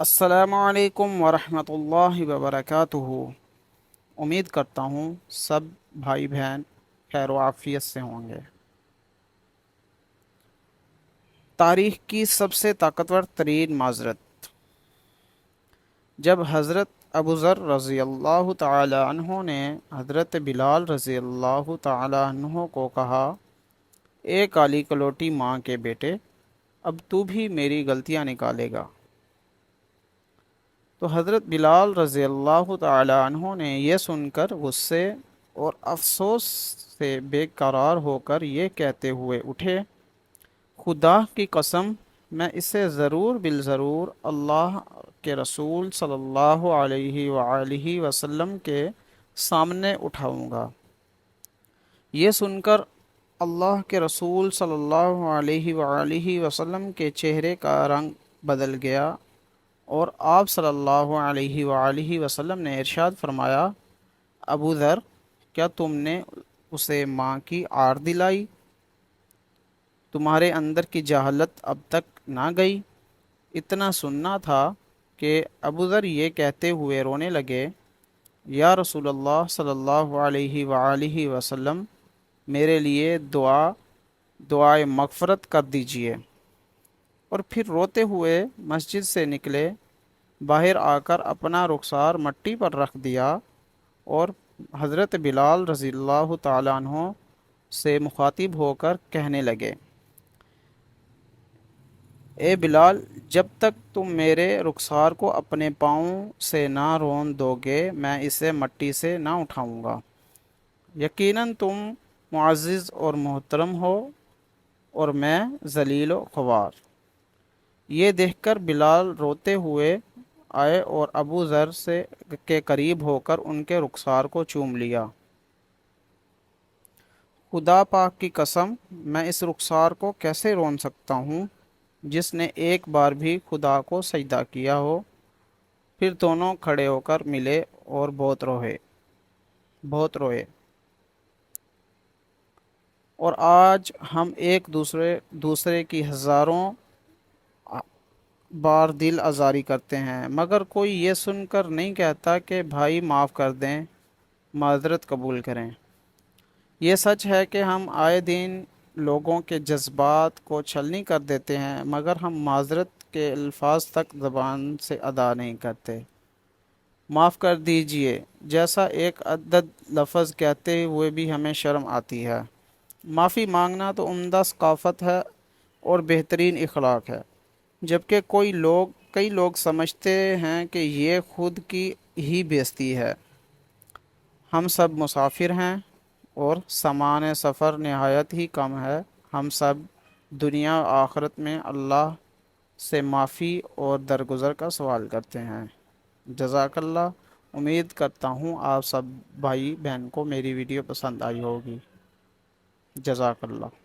अस्सलामु अलैकुम वरहमतुल्लाहि वबरकातुहू। उम्मीद करता हूँ सब भाई बहन खैर व आफियत से होंगे। तारीख़ की सबसे ताकतवर तरीन माजरत। जब हज़रत अबू ज़र रज़ी अल्लाह तआला अन्हो ने हज़रत बिलाल रज़ी अल्लाह तआला अन्हो को कहा, ए काली कलोटी माँ के बेटे, अब तू भी मेरी गलतियाँ निकालेगा, तो हज़रत बिलाल रज़ी अल्लाह तआला अन्हो ने यह सुनकर गुस्से और अफसोस से बेकरार होकर ये कहते हुए उठे, खुदा की कसम, मैं इसे ज़रूर बिल ज़रूर अल्लाह के रसूल सल्लल्लाहु अलैहि वआलिहि वसल्लम के सामने उठाऊँगा। ये सुनकर अल्लाह के रसूल सल्लल्लाहु अलैहि वआलिहि वसल्लम के चेहरे का रंग बदल गया और आप सल्लल्लाहु अलैहि वआलिहि वसल्लम ने इरशाद फरमाया, अबू ज़र, क्या तुमने उसे माँ की आड़ दिलाई? तुम्हारे अंदर की जहालत अब तक ना गई? इतना सुनना था कि अबू ज़र ये कहते हुए रोने लगे, या रसूलल्लाह सल्लल्लाहु अलैहि वआलिहि वसल्लम, मेरे लिए दुआए मग़फ़रत कर दीजिए। और फिर रोते हुए मस्जिद से निकले। बाहर आकर अपना रुखसार मट्टी पर रख दिया और हज़रत बिलाल रज़ियल्लाहु ताला अन्हो से मुखातिब होकर कहने लगे, ए बिलाल, जब तक तुम मेरे रुखसार को अपने पाँव से ना रोन दोगे, मैं इसे मट्टी से ना उठाऊँगा। यकीनन तुम मुअज़्ज़ज़ और मोहतरम हो और मैं ज़लील व ख़वार। ये देखकर बिलाल रोते हुए आए और अबू ज़र से के करीब होकर उनके रुखसार को चूम लिया। खुदा पाक की कसम, मैं इस रुखसार को कैसे रोन सकता हूँ जिसने एक बार भी खुदा को सजदा किया हो। फिर दोनों खड़े होकर मिले और बहुत रोए। और आज हम एक दूसरे दूसरे की हज़ारों बार दिल आज़ारी करते हैं, मगर कोई ये सुनकर नहीं कहता कि भाई माफ़ कर दें, माज़रत कबूल करें। ये सच है कि हम आए दिन लोगों के जज्बात को छलनी कर देते हैं, मगर हम माज़रत के अल्फाज तक ज़बान से अदा नहीं करते। माफ़ कर दीजिए जैसा एक अदद लफ्ज़ कहते हुए भी हमें शर्म आती है। माफ़ी मांगना तो उम्दा सकाफ़त है और बेहतरीन इखलाक है, जबकि कई लोग समझते हैं कि ये खुद की ही बेइज्जती है। हम सब मुसाफिर हैं और सामान सफ़र नहायत ही कम है। हम सब दुनिया और आखिरत में अल्लाह से माफ़ी और दरगुज़र का सवाल करते हैं। जज़ाकल्लाह। उम्मीद करता हूँ आप सब भाई बहन को मेरी वीडियो पसंद आई होगी। जज़ाकल्लाह।